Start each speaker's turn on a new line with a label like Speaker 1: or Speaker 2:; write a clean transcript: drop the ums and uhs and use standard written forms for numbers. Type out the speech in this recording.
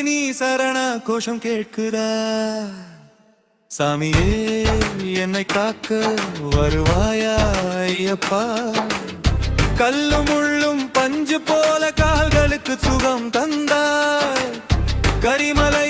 Speaker 1: நீ சரண கோஷம் கேட்குதா? சாமியே என்னை காக்க வருவாயா ஐயப்பா? கல்லும் முள்ளும் பஞ்சு போல கால்களுக்கு சுகம் தந்தாய். கரிமலை